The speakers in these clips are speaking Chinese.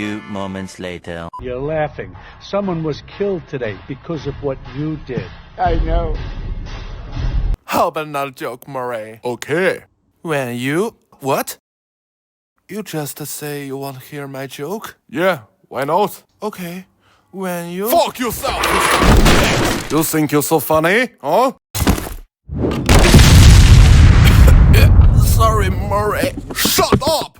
Few moments later. You're laughing. Someone was killed today because of what you did. I know. How about another joke, Murray? Okay. When you... What? You just say you want to hear my joke? Yeah, why not? Okay. When you... Fuck yourself! You think you're so funny, huh? Sorry, Murray. Shut up!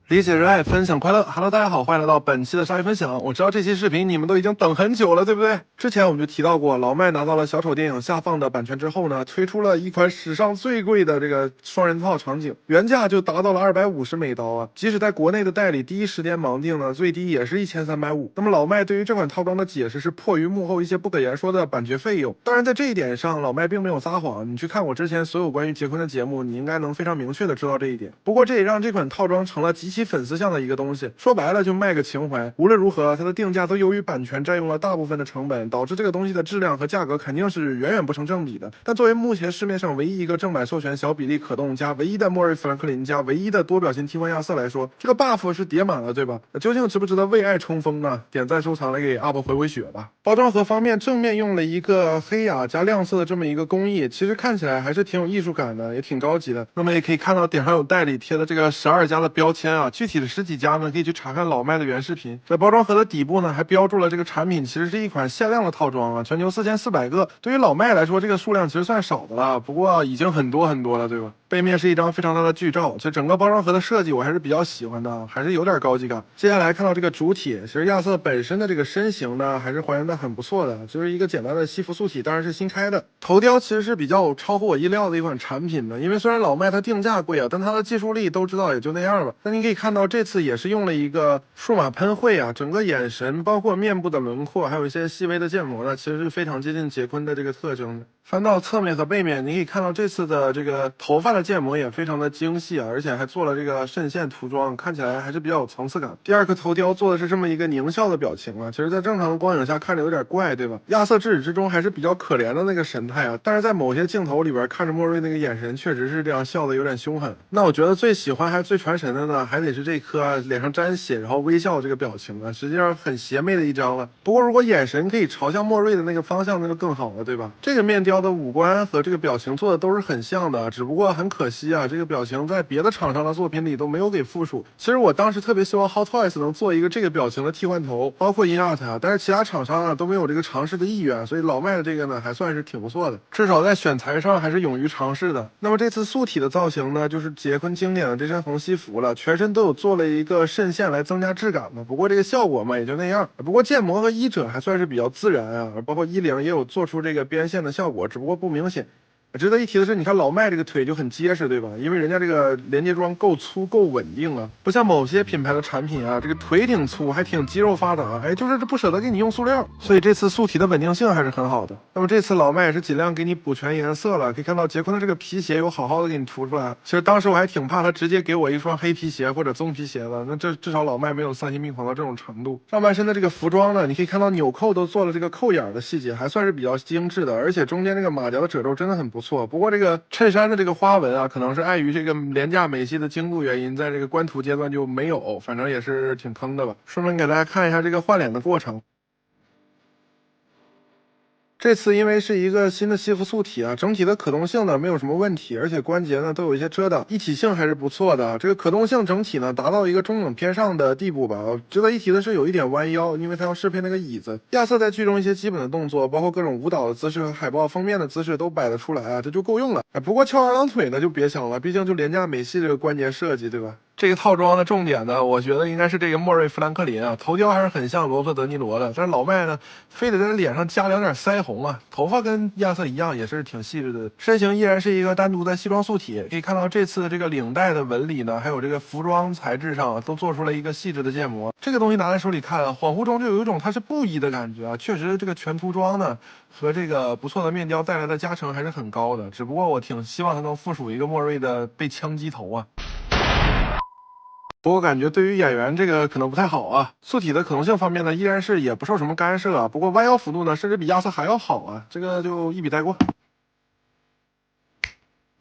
理解热爱，分享快乐。Hello， 大家好，欢迎来到本期的鲨鱼分享。我知道这期视频你们都已经等很久了，对不对？之前我们就提到过，老麦拿到了小丑电影下放的版权之后呢，推出了一款史上最贵的这个双人套场景，原价就达到了250美刀啊！即使在国内的代理第一时间盲定呢，最低也是1350。那么老麦对于这款套装的解释是迫于幕后一些不可言说的版权费用。当然，在这一点上，老麦并没有撒谎。你去看我之前所有关于杰昆的节目，你应该能非常明确的知道这一点。不过这也让这款套装成了极其粉丝向的一个东西，说白了就卖个情怀。无论如何，它的定价都由于版权占用了大部分的成本，导致这个东西的质量和价格肯定是远远不成正比的。但作为目前市面上唯一一个正版授权小比例可动加唯一的莫瑞·富兰克林加唯一的多表情替换亚瑟来说，这个 buff 是叠满了，对吧？究竟值不值得为爱冲锋呢？点赞收藏来给 UP 回回血吧。包装盒方面，正面用了一个黑雅加亮色的这么一个工艺，其实看起来还是挺有艺术感的，也挺高级的。那么也可以看到顶上有代理贴的这个12家的标签啊，具体的十几家呢，可以去查看老麦的原视频。在包装盒的底部呢，还标注了这个产品其实是一款限量的套装啊，全球4400个。对于老麦来说，这个数量其实算少的了，不过已经很多很多了，对吧？背面是一张非常大的剧照，这整个包装盒的设计我还是比较喜欢的，还是有点高级感。接下来看到这个主体，其实亚瑟本身的这个身形呢，还是还原的很不错的，就是一个简单的西服素体，当然是新开的。头雕其实是比较超乎我意料的一款产品的，因为虽然老麦它定价贵啊，但它的技术力都知道也就那样吧。那你可以看到这次也是用了一个数码喷绘啊，整个眼神包括面部的轮廓，还有一些细微的建模呢，其实是非常接近杰昆的这个特征的。翻到侧面和背面，你可以看到这次的这个头发的建模也非常的精细啊，而且还做了这个渗线涂装，看起来还是比较有层次感。第二颗头雕做的是这么一个狞笑的表情啊，其实在正常的光影下看着有点怪，对吧？亚瑟至始至终还是比较可怜的那个神态啊，但是在某些镜头里边看着莫瑞那个眼神确实是这样，笑的有点凶狠。那我觉得最喜欢还是最传神的呢，还得是这颗脸上沾血然后微笑这个表情啊，实际上很邪魅的一张了。不过如果眼神可以朝向莫瑞的那个方向，那就更好了，对吧？这个面雕的五官和这个表情做的都是很像的，只不过很可惜啊，这个表情在别的厂商的作品里都没有给复述。其实我当时特别希望 Hot Toys 能做一个这个表情的替换头，包括 InArt 啊，但是其他厂商啊都没有这个尝试的意愿，所以老麦的这个呢还算是挺不错的，至少在选材上还是勇于尝试的。那么这次素体的造型呢，就是杰昆经典的这身红西服了，全身都有做了一个渗线来增加质感嘛，不过这个效果嘛也就那样。不过建模和衣褶还算是比较自然啊，包括衣领也有做出这个边线的效果，只不过不明显。值得一提的是，你看老麦这个腿就很结实，对吧？因为人家这个连接装够粗够稳定啊，不像某些品牌的产品啊，这个腿挺粗还挺肌肉发达，哎，就是不舍得给你用塑料，所以这次素体的稳定性还是很好的。那么这次老麦也是尽量给你补全颜色了，可以看到杰昆的这个皮鞋有好好的给你涂出来。其实当时我还挺怕他直接给我一双黑皮鞋或者棕皮鞋的，那至少老麦没有丧心病狂到这种程度。上半身的这个服装呢，你可以看到纽扣都做了这个扣眼的细节，还算是比较精致的，而且中间这个马甲的褶皱真的很不错。不过这个衬衫的这个花纹啊，可能是碍于这个廉价美系的精度原因，在这个官图阶段就没有，反正也是挺坑的吧。顺便给大家看一下这个换脸的过程。这次因为是一个新的西服素体啊，整体的可动性呢没有什么问题，而且关节呢都有一些遮挡，一体性还是不错的。这个可动性整体呢达到一个中等偏上的地步吧。值得一提的是有一点弯腰，因为它要适配那个椅子。亚瑟在剧中一些基本的动作，包括各种舞蹈的姿势和海报封面的姿势都摆得出来啊，这就够用了。不过翘二郎腿呢就别想了，毕竟就廉价美系这个关节设计，对吧？这个套装的重点呢，我觉得应该是这个莫瑞·富兰克林啊，头雕还是很像罗伯特·德尼罗的，但是老麦呢，非得在脸上加两点腮红啊，头发跟亚瑟一样，也是挺细致的，身形依然是一个单独的西装素体。可以看到这次的这个领带的纹理呢，还有这个服装材质上都做出了一个细致的建模。这个东西拿在手里看，恍惚中就有一种它是布艺的感觉啊，确实这个全涂装呢和这个不错的面雕带来的加成还是很高的，只不过我挺希望它能附属一个莫瑞的被枪击头啊。不过感觉对于演员这个可能不太好啊。素体的可能性方面呢，依然是也不受什么干涉啊。不过弯腰幅度呢，甚至比亚瑟还要好啊，这个就一笔带过。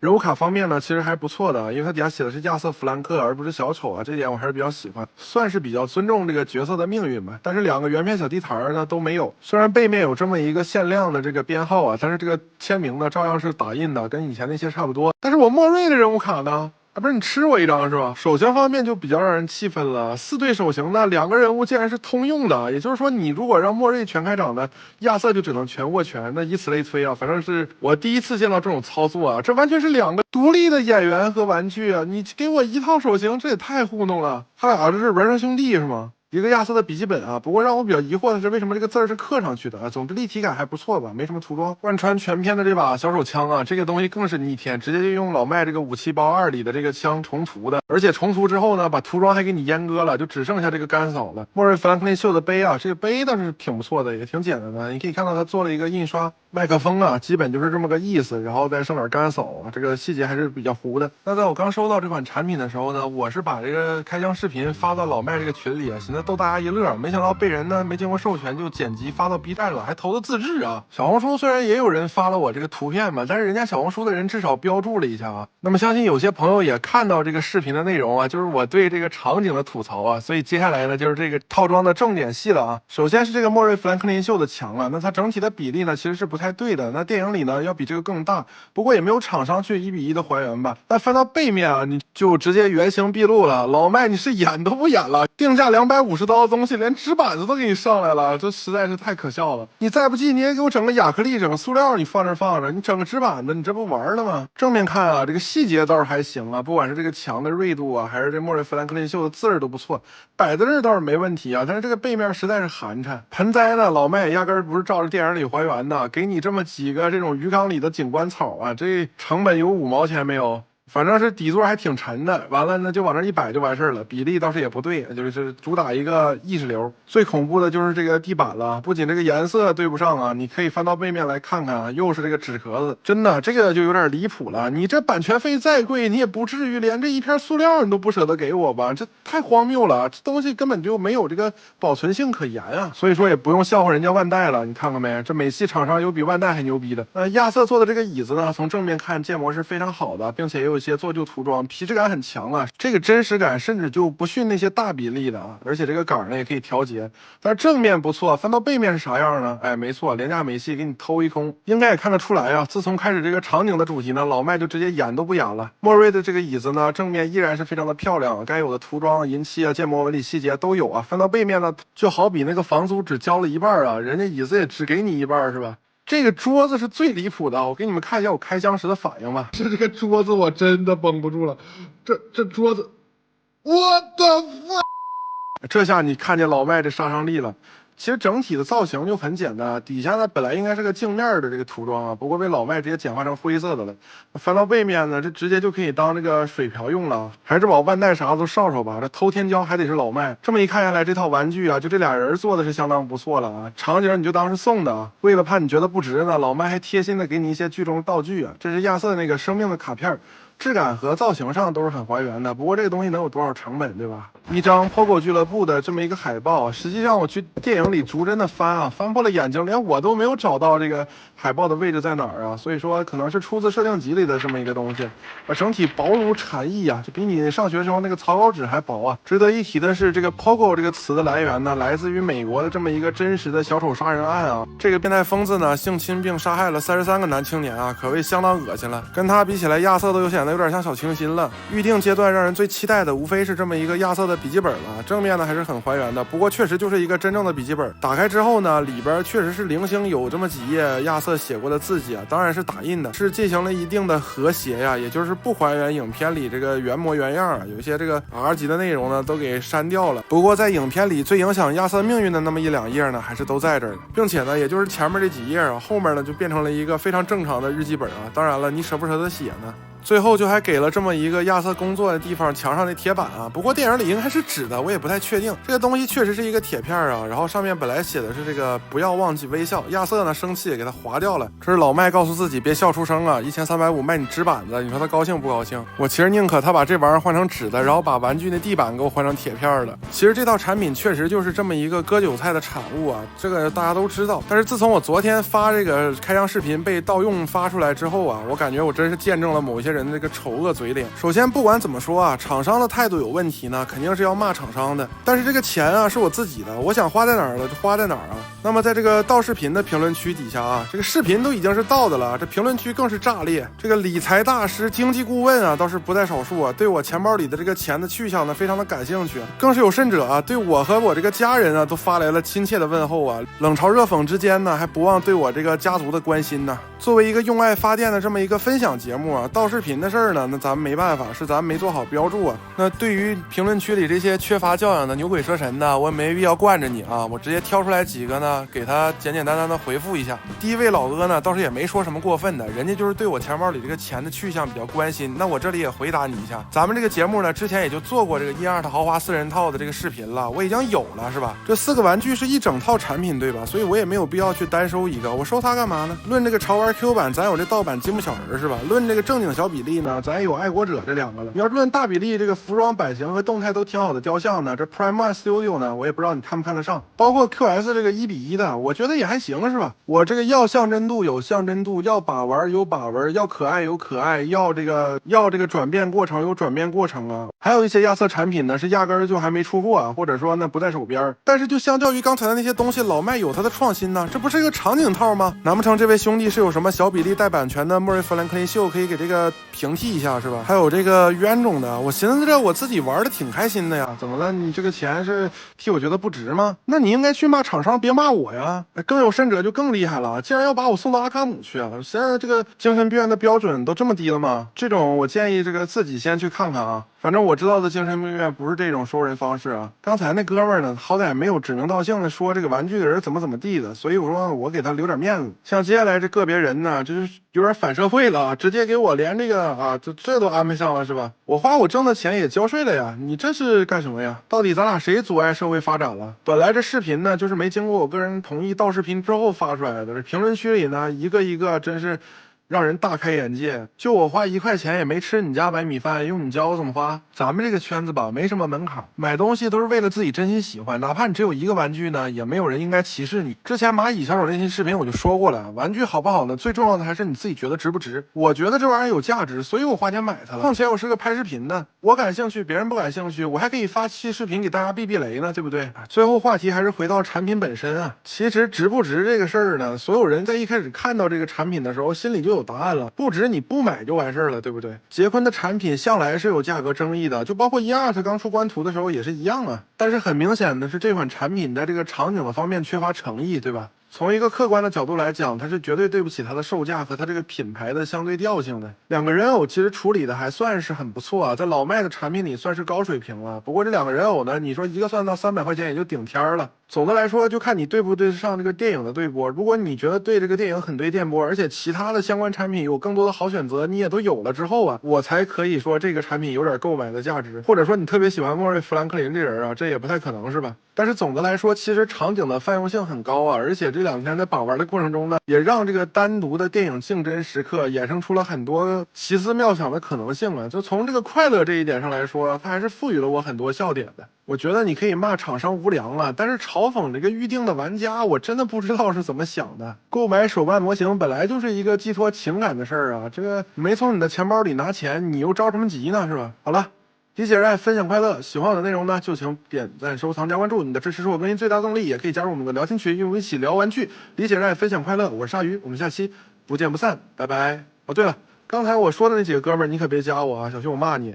人物卡方面呢，其实还不错的，因为它底下写的是亚瑟·弗兰克，而不是小丑啊，这点我还是比较喜欢，算是比较尊重这个角色的命运吧。但是2个圆片小地毯呢都没有，虽然背面有这么一个限量的这个编号啊，但是这个签名呢照样是打印的，跟以前那些差不多。但是我莫瑞的人物卡呢？啊，不是你吃我一张是吧？手型方面就比较让人气愤了，4对手型呢，2个人物竟然是通用的，也就是说，你如果让莫瑞全开场的，亚瑟就只能全握拳，那以此类推啊，反正是我第一次见到这种操作啊，这完全是2个独立的演员和玩具啊，你给我一套手型，这也太糊弄了，他俩这是孪生兄弟是吗？一个亚瑟的笔记本啊，不过让我比较疑惑的是，为什么这个字儿是刻上去的啊？总之立体感还不错吧，没什么涂装。贯穿全篇的这把小手枪啊，这个东西更是逆天，直接就用老麦这个武器包2里的这个枪重涂的，而且重涂之后呢，把涂装还给你阉割了，就只剩下这个干扫了。莫瑞·弗兰克林秀的杯啊，这个杯倒是挺不错的，也挺简单的。你可以看到他做了一个印刷麦克风啊，基本就是这么个意思，然后再剩点干扫啊，这个细节还是比较糊的。那在我刚收到这款产品的时候呢，我是把这个开箱视频发到老麦这个群里啊，寻思逗大家一乐，没想到被人呢没经过授权就剪辑发到 B 站了，还投的自制啊。小红书虽然也有人发了我这个图片嘛，但是人家小红书的人至少标注了一下啊。那么相信有些朋友也看到这个视频的内容啊，就是我对这个场景的吐槽啊，所以接下来呢就是这个套装的重点戏了啊。首先是这个莫瑞·弗兰克林秀的墙啊，那它整体的比例呢其实是不太对的，那电影里呢要比这个更大，不过也没有厂商去1:1的还原吧。但翻到背面啊，你就直接原形毕露了，老麦你是演都不演了，定价250刀的东西连纸板子都给你上来了，这实在是太可笑了。你再不济你也给我整个亚克力，整个塑料你放这放着，你整个纸板子你这不玩了吗？正面看啊，这个细节倒是还行啊，不管是这个墙的锐度啊，还是这莫瑞·弗兰克林秀的字儿都不错，摆在这儿倒是没问题啊，但是这个背面实在是寒碜。盆栽呢，老麦压根儿不是照着电影里还原的，给你这么几个这种鱼缸里的景观草啊，这成本有5毛钱没有？反正是底座还挺沉的，完了呢就往那一摆就完事儿了，比例倒是也不对，就是主打一个意识流。最恐怖的就是这个地板了，不仅这个颜色对不上啊，你可以翻到背面来看看啊，又是这个纸壳子，真的这个就有点离谱了。你这版权费再贵，你也不至于连这一片塑料你都不舍得给我吧？这太荒谬了，这东西根本就没有这个保存性可言啊。所以说也不用笑话人家万代了，你看看没？这美系厂商有比万代还牛逼的。亚瑟做的这个椅子呢，从正面看建模是非常好的，并且也有一些做旧涂装，皮质感很强啊，这个真实感甚至就不逊那些大比例的啊，而且这个杆呢也可以调节。但是正面不错，翻到背面是啥样呢？哎，没错，廉价美系给你偷一空，应该也看得出来啊。自从开始这个场景的主题呢，老麦就直接演都不演了。莫瑞的这个椅子呢，正面依然是非常的漂亮，该有的涂装、银漆啊、建模纹理细节都有啊。翻到背面呢，就好比那个房租只交了一半啊，人家椅子也只给你一半是吧？这个桌子是最离谱的，我给你们看一下我开箱时的反应吧。这个桌子我真的绷不住了，这桌子，我的妈！这下你看见老麦这杀伤力了。其实整体的造型就很简单，底下呢本来应该是个镜面的这个涂装啊，不过被老麦直接简化成灰色的了。翻到背面呢，这直接就可以当这个水瓢用了。孩之宝、万代啥都少吧，这偷天胶还得是老麦。这么一看下来，这套玩具啊，就这俩人做的是相当不错了啊。场景你就当是送的啊，为了怕你觉得不值呢，老麦还贴心的给你一些剧中道具啊。这是亚瑟那个生命的卡片。质感和造型上都是很还原的，不过这个东西能有多少成本，对吧？一张 POGO 俱乐部的这么一个海报，实际上我去电影里逐帧的翻啊，翻破了眼睛，连我都没有找到这个海报的位置在哪儿啊，所以说可能是出自设定集里的这么一个东西，整体薄如蝉翼啊，这比你上学时候那个草稿纸还薄啊。值得一提的是，这个 POGO 这个词的来源呢，来自于美国的这么一个真实的小丑杀人案啊。这个变态疯子呢，性侵并杀害了33个男青年啊，可谓相当恶心了。跟他比起来，亚瑟都显得有点像小清新了。预定阶段让人最期待的，无非是这么一个亚瑟的笔记本了。正面呢还是很还原的，不过确实就是一个真正的笔记本。打开之后呢，里边确实是零星有这么几页亚瑟写过的字迹啊，当然是打印的，是进行了一定的和谐呀，也就是不还原影片里这个原模原样啊。有些这个 R 级的内容呢都给删掉了。不过在影片里最影响亚瑟命运的那么1-2页呢，还是都在这儿，并且呢，也就是前面这几页啊，后面呢就变成了一个非常正常的日记本啊。当然了，你舍不舍得写呢？最后就还给了这么一个亚瑟工作的地方，墙上的铁板啊，不过电影里应该是纸的，我也不太确定。这个东西确实是一个铁片啊，然后上面本来写的是这个不要忘记微笑。亚瑟呢生气也给它划掉了，这是老麦告诉自己别笑出声啊，1350卖你纸板子，你说他高兴不高兴？我其实宁可他把这玩意儿换成纸的，然后把玩具那地板给我换成铁片的。其实这套产品确实就是这么一个割韭菜的产物啊，这个大家都知道。但是自从我昨天发这个开箱视频被盗用发出来之后啊，我感觉我真是见证了某些人人的这个丑恶嘴脸。首先不管怎么说啊，厂商的态度有问题呢，肯定是要骂厂商的。但是这个钱啊是我自己的，我想花在哪儿了就花在哪儿啊。那么在这个盗视频的评论区底下啊，这个视频都已经是盗的了，这评论区更是炸裂。这个理财大师、经济顾问啊，倒是不在少数啊，对我钱包里的这个钱的去向呢非常的感兴趣，更是有甚者啊，对我和我这个家人啊都发来了亲切的问候啊，冷嘲热讽之间呢，还不忘对我这个家族的关心呢。作为一个用爱发电的这么一个分享节目啊，盗视频的事儿呢，那咱们没办法，是咱们没做好标注啊。那对于评论区里这些缺乏教养的牛鬼蛇神的，我也没必要惯着你啊，我直接挑出来几个呢，给他简简单单的回复一下。第一位老哥呢，倒是也没说什么过分的，人家就是对我钱包里这个钱的去向比较关心。那我这里也回答你一下，咱们这个节目呢，之前也就做过这个1·2豪华4人套的这个视频了，我已经有了是吧？这4个玩具是一整套产品对吧？所以我也没有必要去单收一个，我收它干嘛呢？论这个潮玩 Q 版，咱有这盗版积木小人是吧？论这个正经小比例呢，咱也有爱国者这2个了。你要论大比例这个服装版型和动态都挺好的雕像呢，这 Prime One Studio 呢，我也不知道你看不看得上。包括 QS 这个1:1的，我觉得也还行是吧？我这个要象征度有象征度，要把玩有把玩，要可爱有可爱，要这个转变过程有转变过程啊。还有一些亚瑟产品呢，是压根儿就还没出货啊，或者说呢不在手边。但是就相较于刚才的那些东西，老麦有他的创新呢，这不是一个场景套吗？难不成这位兄弟是有什么小比例带版权的莫瑞弗兰克林秀可以给这个平替一下是吧？还有这个冤种的，我寻思着我自己玩的挺开心的呀，怎么了？你这个钱是替我觉得不值吗？那你应该去骂厂商，别骂我呀。更有甚者就更厉害了，竟然要把我送到阿卡姆去啊！现在这个精神病院的标准都这么低了吗？这种我建议这个自己先去看看啊。反正我知道的精神病院不是这种收人方式啊。刚才那哥们儿呢，好歹没有指名道姓的说这个玩具的人怎么地的，所以我说我给他留点面子。像接下来这个别人呢，就是有点反社会了，直接给我连这个啊，这都安排上了是吧？我花我挣的钱也交税了呀，你这是干什么呀？到底咱俩谁阻碍社会发展了？本来这视频呢，就是没经过我个人同意盗视频之后发出来的，这评论区里呢，一个一个真是让人大开眼界。就我花1块钱也没吃你家白米饭，用你教我怎么花。咱们这个圈子吧，没什么门槛，买东西都是为了自己真心喜欢，哪怕你只有1个玩具呢，也没有人应该歧视你。之前蚂蚁小手那期视频我就说过了，玩具好不好呢？最重要的还是你自己觉得值不值。我觉得这玩意儿有价值，所以我花钱买它了。况且我是个拍视频的，我感兴趣，别人不感兴趣，我还可以发期视频给大家避雷呢，对不对？最后话题还是回到产品本身啊。其实值不值这个事儿呢，所有人在一开始看到这个产品的时候，心里就有答案了，不值你不买就完事儿了，对不对？杰昆的产品向来是有价格争议的，就包括1·2它刚出官图的时候也是一样啊。但是很明显的是，这款产品在这个场景的方面缺乏诚意，对吧？从一个客观的角度来讲，它是绝对对不起它的售价和它这个品牌的相对调性的。2个人偶其实处理的还算是很不错啊，在老麦的产品里算是高水平了。不过这2个人偶呢，你说一个算到300块钱也就顶天了。总的来说，就看你对不对得上这个电影的对播。如果你觉得对这个电影很对电波，而且其他的相关产品有更多的好选择，你也都有了之后啊，我才可以说这个产品有点购买的价值。或者说你特别喜欢莫瑞·弗兰克林这人啊，这也不太可能是吧？但是总的来说，其实场景的泛用性很高啊，而且这2天在把玩的过程中呢，也让这个单独的电影竞争时刻衍生出了很多奇思妙想的可能性啊。就从这个快乐这一点上来说，它还是赋予了我很多笑点的。我觉得你可以骂厂商无良了，但是嘲讽这个预定的玩家，我真的不知道是怎么想的。购买手办模型本来就是一个寄托情感的事儿啊，这个没从你的钱包里拿钱，你又着什么急呢，是吧？好了，理解热爱，分享快乐。喜欢我的内容呢，就请点赞、收藏、加关注，你的支持是我更新最大动力。也可以加入我们的聊天群，与我们一起聊玩具。理解热爱，分享快乐，我是鲨鱼，我们下期不见不散，拜拜。哦，对了，刚才我说的那几个哥们儿，你可别加我啊，小心我骂你。